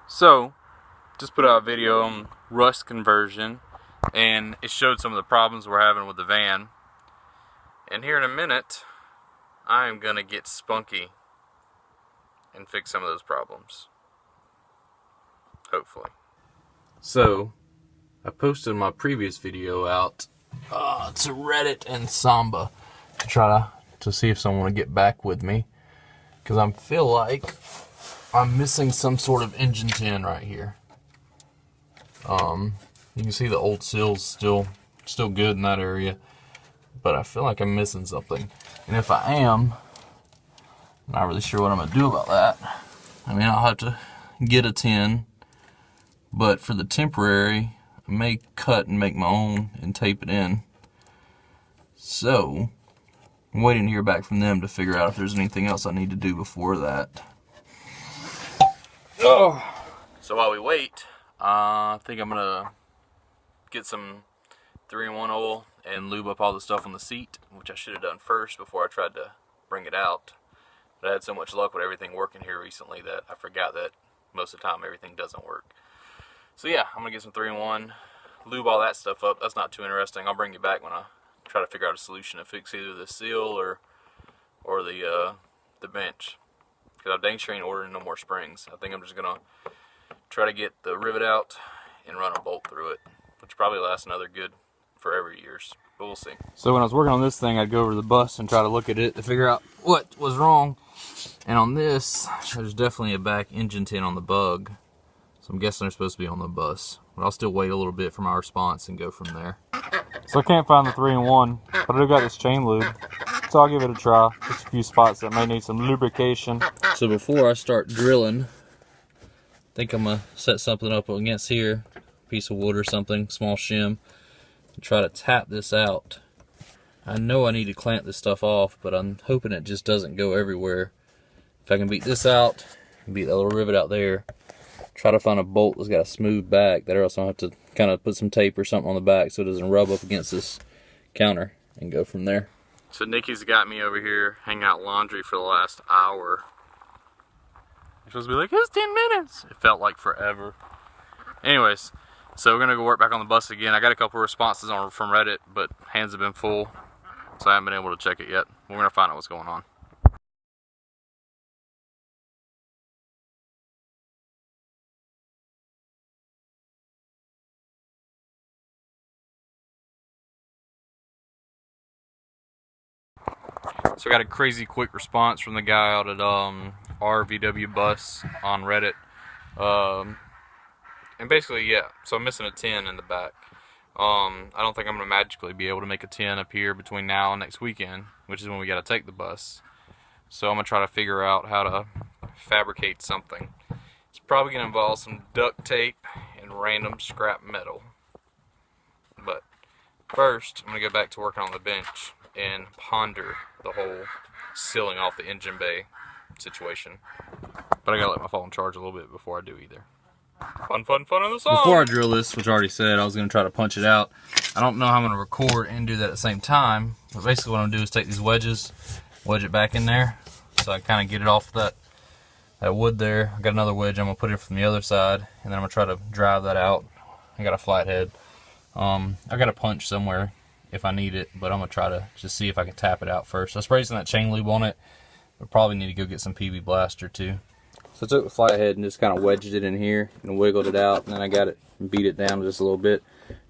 So, just put out a video on rust conversion, and it showed some of the problems we're having with the van. And here in a minute, I'm gonna get spunky and fix some of those problems. Hopefully. So, I posted my previous video out to Reddit and Samba to try to see if someone would get back with me, because I feel like I'm missing some sort of engine tin right here. You can see the old seal's still good in that area, but I feel like I'm missing something. And if I am, I'm not really sure what I'm gonna do about that. I mean, I'll have to get a tin, but for the temporary, I may cut and make my own and tape it in. So, I'm waiting to hear back from them to figure out if there's anything else I need to do before that. Oh. So while we wait, I think I'm gonna get some 3-in-1 oil and lube up all the stuff on the seat, which I should have done first before I tried to bring it out. But I had so much luck with everything working here recently that I forgot that most of the time everything doesn't work. So yeah, I'm gonna get some 3-in-1, lube all that stuff up. That's not too interesting. I'll bring you back when I try to figure out a solution to fix either the seal or the bench. Because I dang sure ain't ordering no more springs. I think I'm just gonna try to get the rivet out and run a bolt through it, which probably lasts another good forever years, but we'll see. So when I was working on this thing, I'd go over to the bus and try to look at it to figure out what was wrong. And on this, there's definitely a back engine tin on the bug, so I'm guessing they're supposed to be on the bus. But I'll still wait a little bit for my response and go from there. So I can't find the 3-in-1, but I do got this chain lube, so I'll give it a try. Just a few spots that may need some lubrication. So before I start drilling, I think I'm gonna set something up against here, a piece of wood or something, small shim, and try to tap this out. I know I need to clamp this stuff off, but I'm hoping it just doesn't go everywhere. If I can beat this out, beat that little rivet out there, try to find a bolt that's got a smooth back, that or else I'll have to kind of put some tape or something on the back so it doesn't rub up against this counter, and go from there. So Nikki's got me over here hanging out laundry for the last hour. You're supposed to be like, it's 10 minutes. It felt like forever. Anyways, so we're gonna go work back on the bus again. I got a couple responses from Reddit, but hands have been full, so I haven't been able to check it yet. We're gonna find out what's going on. So I got a crazy quick response from the guy out at RVW Bus on Reddit. And basically, yeah, so I'm missing a 10 in the back. I don't think I'm going to magically be able to make a 10 up here between now and next weekend, which is when we got to take the bus. So I'm going to try to figure out how to fabricate something. It's probably going to involve some duct tape and random scrap metal. But first, I'm going to go back to working on the bench and ponder the whole sealing off the engine bay situation. But I gotta let my phone charge a little bit before I do either. Fun in the song! Before I drill this, which I already said, I was gonna try to punch it out. I don't know how I'm gonna record and do that at the same time, but basically what I'm gonna do is take these wedges, wedge it back in there, so I kinda get it off that wood there. I got another wedge I'm gonna put it from the other side, and then I'm gonna try to drive that out. I got a flathead. I got a punch somewhere if I need it, but I'm gonna try to just see if I can tap it out first. I sprayed some of that chain lube on it. We'll probably need to go get some PB Blaster too. So I took the flathead and just kind of wedged it in here and wiggled it out, and then I got it and beat it down just a little bit.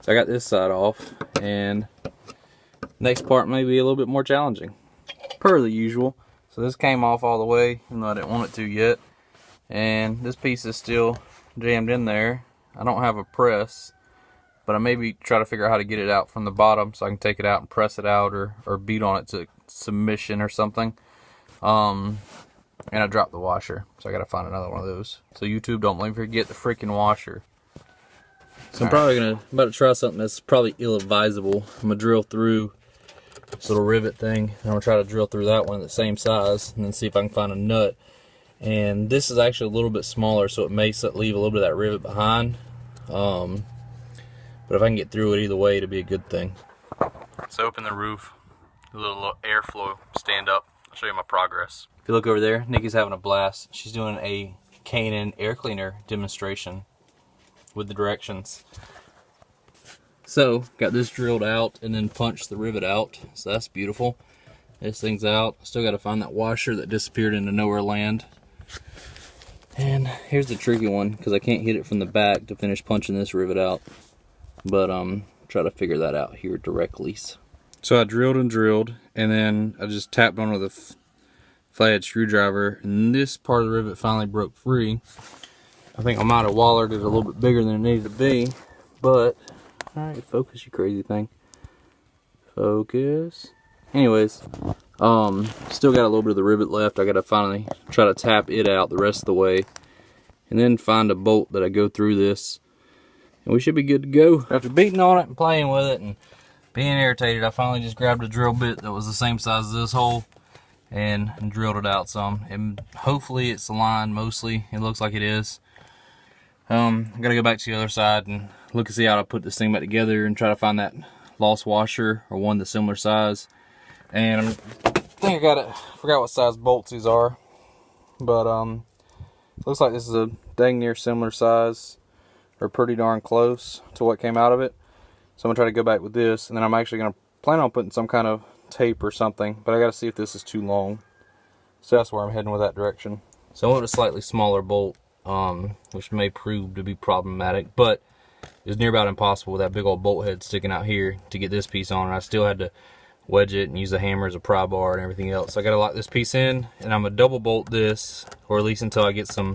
So I got this side off, and next part may be a little bit more challenging, per the usual. So this came off all the way, even though I didn't want it to yet, and this piece is still jammed in there. I don't have a press, but I maybe try to figure out how to get it out from the bottom so I can take it out and press it out, or beat on it to submission or something. And I dropped the washer, so I gotta find another one of those. So YouTube, don't let me forget the freaking washer. So I'm about to try something that's probably ill-advisable. I'm gonna drill through this little rivet thing, and I'm gonna try to drill through that one the same size, and then see if I can find a nut. And this is actually a little bit smaller, so it may leave a little bit of that rivet behind. But if I can get through it either way, it'll be a good thing. So open the roof, a little airflow stand up. I'll show you my progress. If you look over there, Nikki's having a blast. She's doing a K&N air cleaner demonstration with the directions. So, got this drilled out and then punched the rivet out. So that's beautiful. This thing's out. Still got to find that washer that disappeared into nowhere land. And here's the tricky one, because I can't hit it from the back to finish punching this rivet out. But try to figure that out here directly. So I drilled and drilled, and then I just tapped on with a flathead screwdriver, and this part of the rivet finally broke free. I think I might have wallered it a little bit bigger than it needed to be, but alright, focus, you crazy thing. Focus. Anyways, still got a little bit of the rivet left. I gotta finally try to tap it out the rest of the way, and then find a bolt that I go through this, and we should be good to go. After beating on it and playing with it and being irritated, I finally just grabbed a drill bit that was the same size as this hole and drilled it out some. And hopefully it's aligned mostly. It looks like it is. I gotta go back to the other side and look and see how to put this thing back together and try to find that lost washer or one that's similar size. And I think I got it. Forgot what size bolts these are, but looks like this is a dang near similar size, or pretty darn close to what came out of it. So I'm gonna try to go back with this, and then I'm actually gonna plan on putting some kind of tape or something, but I gotta see if this is too long. So that's where I'm heading with that direction. So I went with a slightly smaller bolt, which may prove to be problematic, but it was near about impossible with that big old bolt head sticking out here to get this piece on, and I still had to wedge it and use a hammer as a pry bar and everything else. So I gotta lock this piece in, and I'm gonna double bolt this, or at least until I get some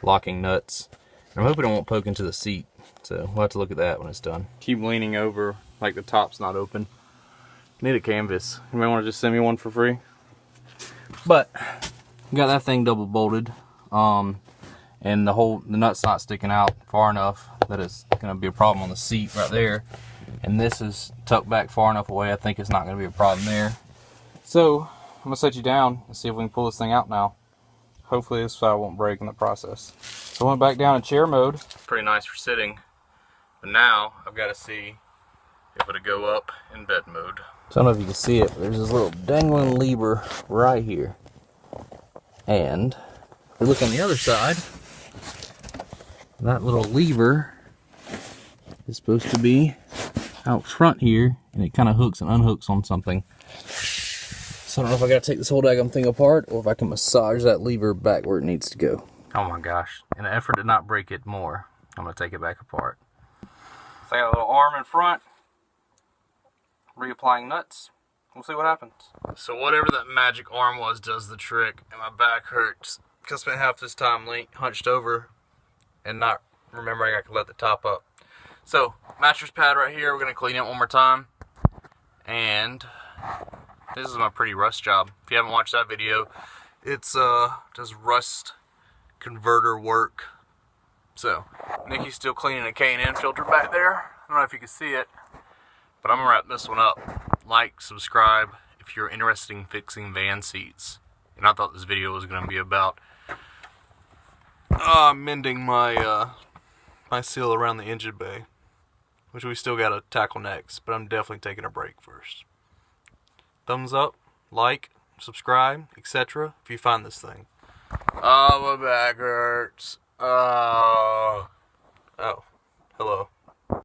locking nuts. And I'm hoping it won't poke into the seat. So we'll have to look at that when it's done. Keep leaning over like the top's not open. Need a canvas. You may want to just send me one for free. But got that thing double bolted, and the nut's not sticking out far enough that it's going to be a problem on the seat right there. And this is tucked back far enough away. I think it's not going to be a problem there. So I'm going to set you down and see if we can pull this thing out now. Hopefully this side won't break in the process. So I went back down in chair mode. Pretty nice for sitting. But now I've got to see if it'll go up in bed mode. So I don't know if you can see it, but there's this little dangling lever right here. And if we look on the other side, that little lever is supposed to be out front here, and it kind of hooks and unhooks on something. So I don't know if I got to take this whole daggum thing apart, or if I can massage that lever back where it needs to go. Oh my gosh. In an effort to not break it more, I'm going to take it back apart. So I got a little arm in front, reapplying nuts. We'll see what happens. So whatever that magic arm was does the trick, and my back hurts because I spent half this time hunched over and not remembering I could let the top up. So mattress pad right here, we're going to clean it one more time. And this is my pretty rust job. If you haven't watched that video, it's does rust converter work. So Nikki's still cleaning a K&N filter back there. I don't know if you can see it, but I'm gonna wrap this one up. Like, subscribe if you're interested in fixing van seats. And I thought this video was gonna be about mending my my seal around the engine bay, which we still gotta tackle next, but I'm definitely taking a break first. Thumbs up, like, subscribe, etc. if you find this thing. Oh, my back hurts. Oh, hello.